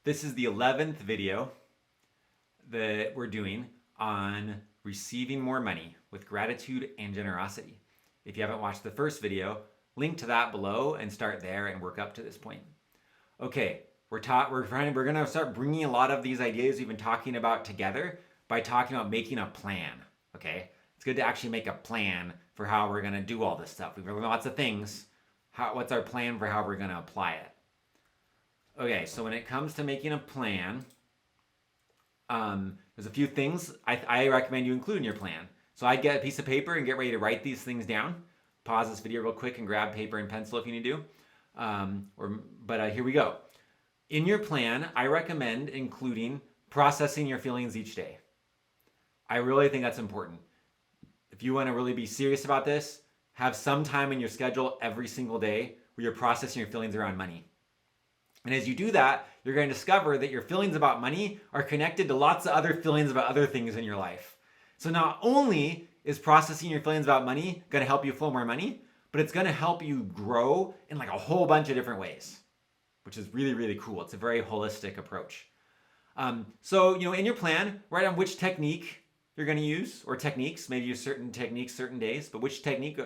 This is the 11th video that we're doing on receiving more money with gratitude and generosity. If you haven't watched the first video, link to that below and start there and work up to this point. Okay, we're going to start bringing a lot of these ideas we've been talking about together by talking about making a plan. Okay, it's good to actually make a plan for how we're going to do all this stuff. We've learned lots of things. What's our plan for how we're going to apply it? Okay, so when it comes to making a plan, there's a few things I recommend you include in your plan. So I'd get a piece of paper and get ready to write these things down. Pause this video real quick and grab paper and pencil if you need to. But here we go. In your plan, I recommend including processing your feelings each day. I really think that's important. If you want to really be serious about this, have some time in your schedule every single day where you're processing your feelings around money. And as you do that, you're going to discover that your feelings about money are connected to lots of other feelings about other things in your life. So not only is processing your feelings about money going to help you flow more money, but it's going to help you grow in like a whole bunch of different ways, which is really, really cool. It's a very holistic approach. So, in your plan, write down which technique you're going to use, or techniques. Maybe use certain techniques certain days, but which technique. We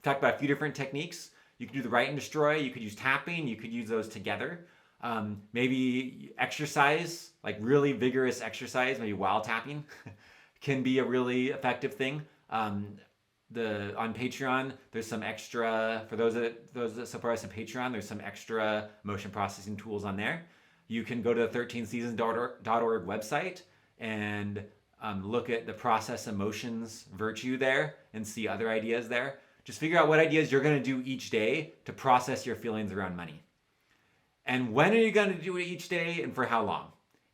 talked about a few different techniques. You could do the write and destroy. You could use tapping. You could use those together. Maybe exercise, like really vigorous exercise, maybe while tapping, can be a really effective thing. On Patreon, there's some extra, for those that support us on Patreon, there's some extra motion processing tools on there. You can go to the 13seasons.org website and look at the process emotions virtue there and see other ideas there. Just figure out what ideas you're going to do each day to process your feelings around money. And when are you going to do it each day and for how long?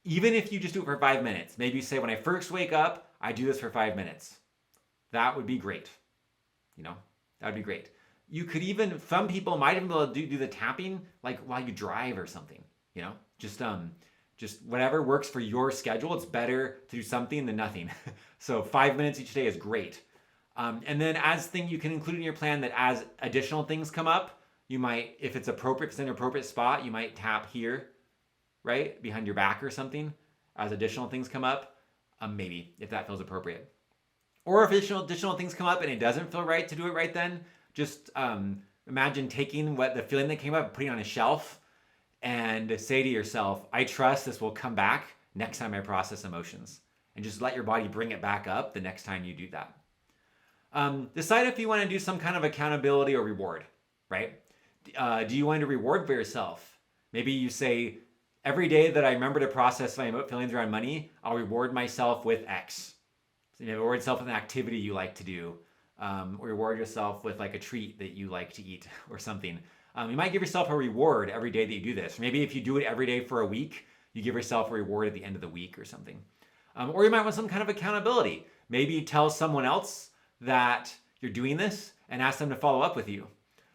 Even if you just do it for 5 minutes. Maybe you say, when I first wake up, I do this for 5 minutes. That would be great. That would be great. You could even, some people might even be able to do the tapping like while you drive or something. Just whatever works for your schedule. It's better to do something than nothing. So 5 minutes each day is great. And then you can include in your plan that as additional things come up, you might, if it's appropriate, if it's in an appropriate spot, you might tap here, right? Behind your back or something as additional things come up. Maybe, if that feels appropriate. Or if additional things come up and it doesn't feel right to do it right then, just imagine taking the feeling that came up and putting it on a shelf and say to yourself, I trust this will come back next time I process emotions. And just let your body bring it back up the next time you do that. Decide if you want to do some kind of accountability or reward, right? Do you want to reward for yourself? Maybe you say, every day that I remember to process my feelings around money, I'll reward myself with X. So reward yourself with an activity you like to do, or reward yourself with like a treat that you like to eat or something. You might give yourself a reward every day that you do this. Or maybe if you do it every day for a week, you give yourself a reward at the end of the week or something. Or you might want some kind of accountability. Maybe you tell someone else that you're doing this and ask them to follow up with you.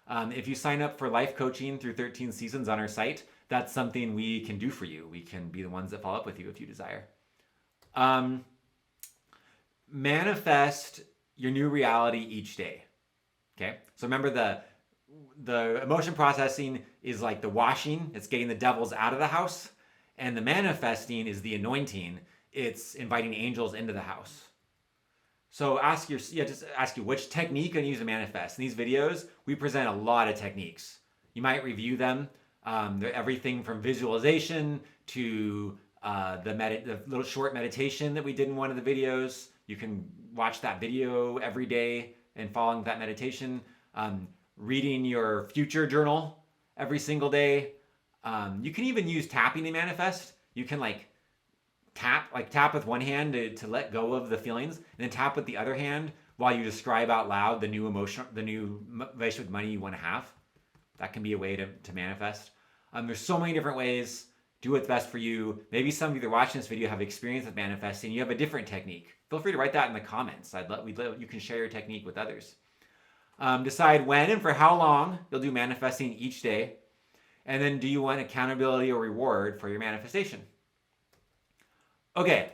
If you sign up for life coaching through 13 Seasons on our site, that's something we can do for you. We can be the ones that follow up with you if you desire. Manifest your new reality each day. Okay? So remember the emotion processing is like the washing. It's getting the devils out of the house. And the manifesting is the anointing. It's inviting angels into the house. So just ask you which technique can you use to manifest. In these videos, we present a lot of techniques. You might review them. They're everything from visualization to the little short meditation that we did in one of the videos. You can watch that video every day and following that meditation. Reading your future journal every single day. You can even use tapping to manifest. You can tap with one hand to let go of the feelings, and then tap with the other hand while you describe out loud the new relationship with money you want to have. That can be a way to manifest. There's so many different ways. Do what's best for you. Maybe some of you that are watching this video have experience with manifesting. You have a different technique. Feel free to write that in the comments. You can share your technique with others. Decide when and for how long you'll do manifesting each day. And then, do you want accountability or reward for your manifestation? Okay.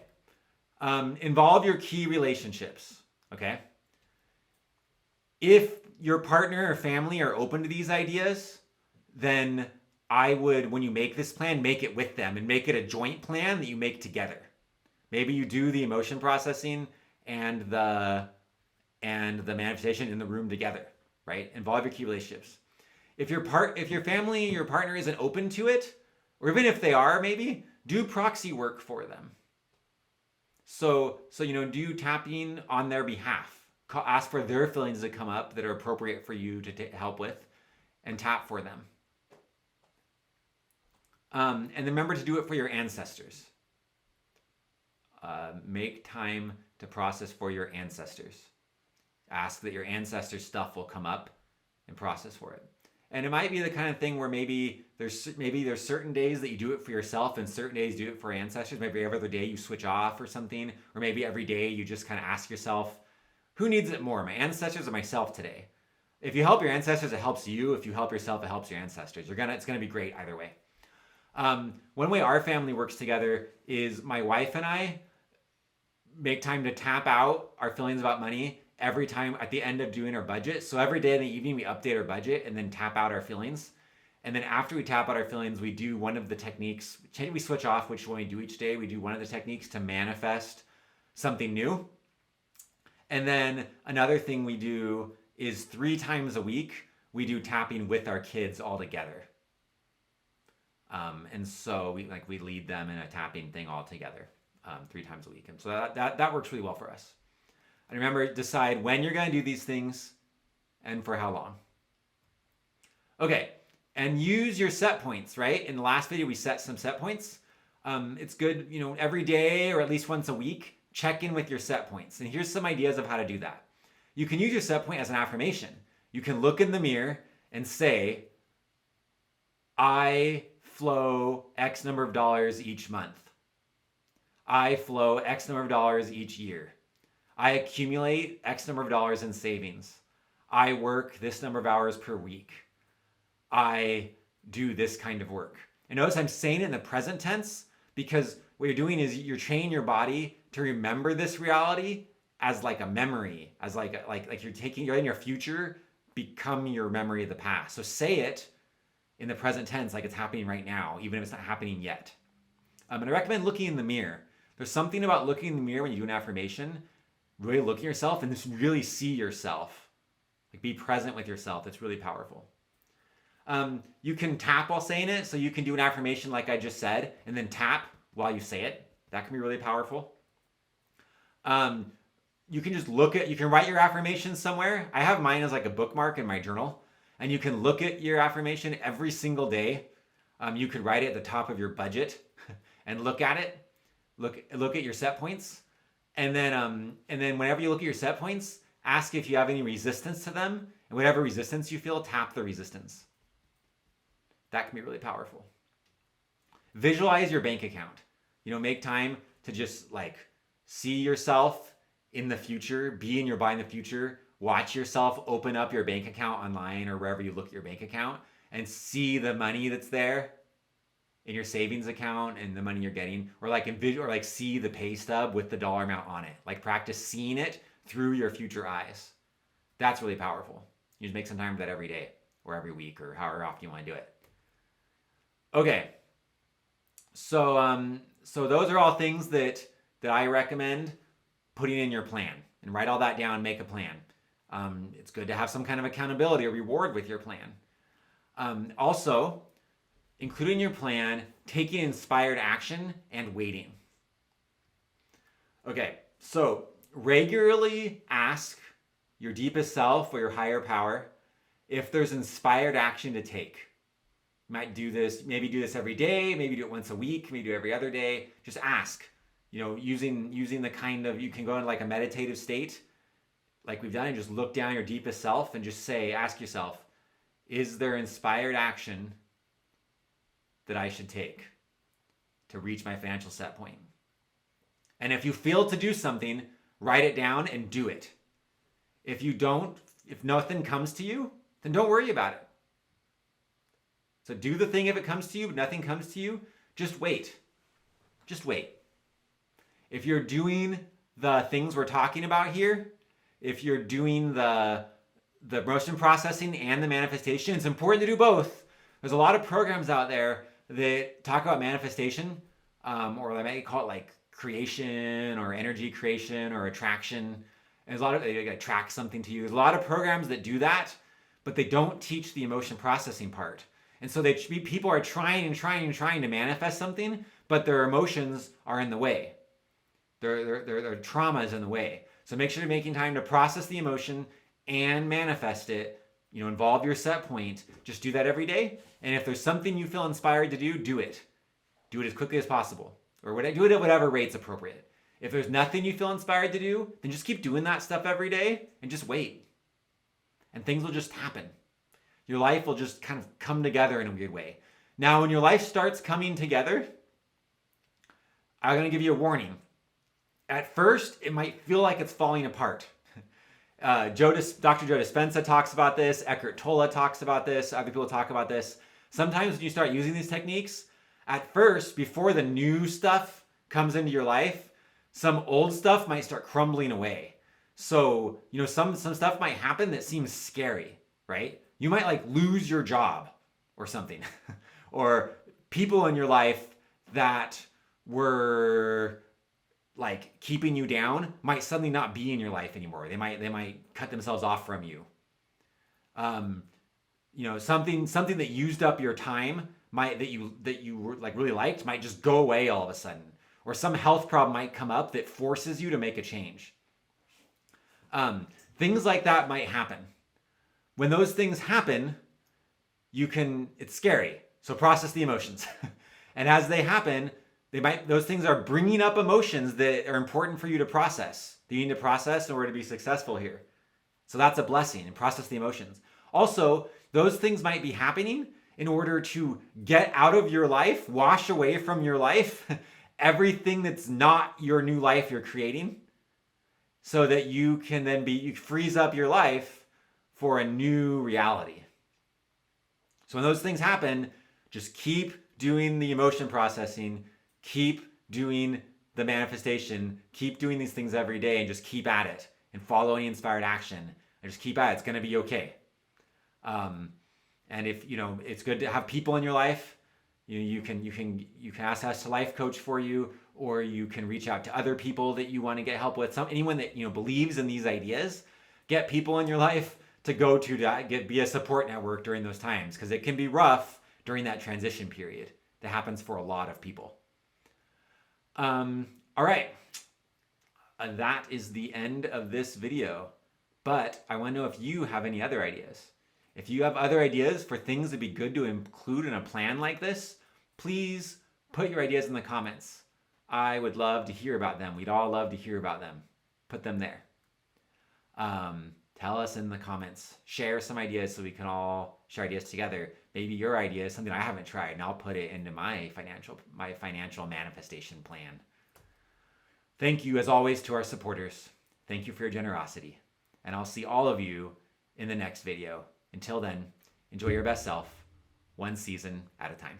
Involve your key relationships. Okay. If your partner or family are open to these ideas, then I would, when you make this plan, make it with them and make it a joint plan that you make together. Maybe you do the emotion processing and the manifestation in the room together, right? Involve your key relationships. If your family, your partner isn't open to it, or even if they are, maybe do proxy work for them. So do tapping on their behalf. Ask for their feelings to come up that are appropriate for you to help with, and tap for them. And then remember to do it for your ancestors. Make time to process for your ancestors. Ask that your ancestors' stuff will come up and process for it. And it might be the kind of thing where maybe there's certain days that you do it for yourself and certain days you do it for ancestors. Maybe every other day you switch off or something. Or maybe every day you just kind of ask yourself, who needs it more, my ancestors or myself today? If you help your ancestors, it helps you. If you help yourself, it helps your ancestors. It's gonna be great either way. One way our family works together is my wife and I make time to tap out our feelings about money every time at the end of doing our budget. So every day in the evening, we update our budget and then tap out our feelings. And then after we tap out our feelings, we do one of the techniques. We switch off which one we do each day. We do one of the techniques to manifest something new. And then another thing we do is 3 times a week, we do tapping with our kids all together. And so we lead them in a tapping thing all together 3 times a week. And so that works really well for us. And remember, decide when you're going to do these things and for how long. Okay, and use your set points, right? In the last video, we set some set points. It's good, every day or at least once a week, check in with your set points. And here's some ideas of how to do that. You can use your set point as an affirmation. You can look in the mirror and say, I flow X number of dollars each month. I flow X number of dollars each year. I accumulate X number of dollars in savings. I work this number of hours per week. I do this kind of work. And notice I'm saying it in the present tense because what you're doing is you're training your body to remember this reality as like a memory, as like you're letting your future become your memory of the past. So say it in the present tense like it's happening right now, even if it's not happening yet. And I recommend looking in the mirror. There's something about looking in the mirror when you do an affirmation, really look at yourself and just really see yourself. Like be present with yourself. It's really powerful. You can tap while saying it. So you can do an affirmation like I just said and then tap while you say it. That can be really powerful. You can just you can write your affirmations somewhere. I have mine as like a bookmark in my journal. And you can look at your affirmation every single day. You could write it at the top of your budget and look at it. Look at your set points. And then whenever you look at your set points, ask if you have any resistance to them. And whatever resistance you feel, tap the resistance. That can be really powerful. Visualize your bank account. Make time to just see yourself in the future, be in your body in the future, watch yourself open up your bank account online or wherever you look at your bank account and see the money that's there in your savings account and the money you're getting, or see the pay stub with the dollar amount on it. Practice seeing it through your future eyes. That's really powerful. You just make some time for that every day or every week or however often you want to do it. Okay. So those are all things that I recommend putting in your plan, and write all that down, make a plan. It's good to have some kind of accountability or reward with your plan. Also, include in your plan taking inspired action and waiting. Okay, so regularly ask your deepest self or your higher power if there's inspired action to take. You might do this, maybe do this every day, maybe do it once a week, maybe do it every other day. Just ask, using the kind of, you can go into a meditative state like we've done and just look down your deepest self and just ask yourself, is there inspired action that I should take to reach my financial set point? And if you fail to do something, write it down and do it. If nothing comes to you, then don't worry about it. So do the thing if it comes to you, but nothing comes to you, just wait. Just wait. If you're doing the things we're talking about here, if you're doing the motion processing and the manifestation, it's important to do both, There's a lot of programs out there that talk about manifestation, or they might call it like creation or energy creation or attraction. And there's a lot of, they attract something to you. There's a lot of programs that do that, but they don't teach the emotion processing part. And so people are trying to manifest something, but their emotions are in the way. Their trauma is in the way. So make sure you're making time to process the emotion and manifest it. Involve your set point. Just do that every day. And if there's something you feel inspired to do, do it. Do it as quickly as possible. Or do it at whatever rate's appropriate. If there's nothing you feel inspired to do, then just keep doing that stuff every day and just wait. And things will just happen. Your life will just kind of come together in a weird way. Now, when your life starts coming together, I'm going to give you a warning. At first, it might feel like it's falling apart. Dr. Joe Dispenza talks about this. Eckhart Tolle talks about this. Other people talk about this. Sometimes when you start using these techniques, at first, before the new stuff comes into your life, some old stuff might start crumbling away. So, some stuff might happen that seems scary, right? You might like lose your job or something. Or people in your life that were like keeping you down might suddenly not be in your life anymore. They might cut themselves off from you. Something that used up your time that you like really liked might just go away all of a sudden. Or some health problem might come up that forces you to make a change. Things like that might happen. When those things happen, it's scary. So process the emotions. And as they happen, those things are bringing up emotions that are important for you to process. That you need to process in order to be successful here. So that's a blessing, and process the emotions. Also, those things might be happening in order to get out of your life, wash away from your life, everything that's not your new life you're creating, so that you can then you freeze up your life for a new reality. So when those things happen, just keep doing the emotion processing, keep doing the manifestation, keep doing these things every day, and just keep at it and follow any inspired action and just keep at it. It's going to be okay. And if it's good to have people in your life. You can ask us to life coach for you, or you can reach out to other people that you want to get help with. Anyone that believes in these ideas, get people in your life to go to be a support network during those times, because it can be rough during that transition period. That happens for a lot of people. All right, that is the end of this video. But I want to know if you have any other ideas. If you have other ideas for things that'd be good to include in a plan like this, please put your ideas in the comments. I would love to hear about them. We'd all love to hear about them. Put them there. Tell us in the comments. Share some ideas so we can all share ideas together. Maybe your idea is something I haven't tried, and I'll put it into my financial manifestation plan. Thank you, as always, to our supporters. Thank you for your generosity. And I'll see all of you in the next video. Until then, enjoy your best self, one season at a time.